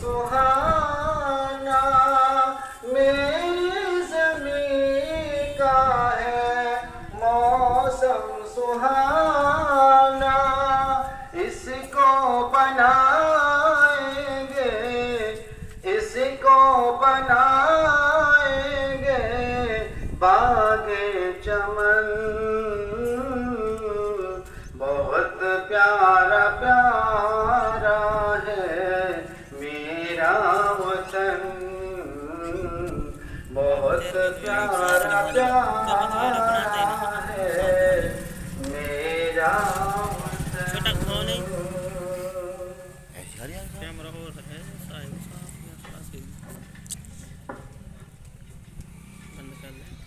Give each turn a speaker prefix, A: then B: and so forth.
A: सुहाना मेरी ज़मीं का है मौसम सुहाना। इसको बनाएंगे, इसको बनाएंगे बागे चमन। बहुत प्यारा प्यारा है मेरा वतन, बहुत प्यारा प्यारा है मेरा वतन।
B: कैमरा और है बंद कर ले।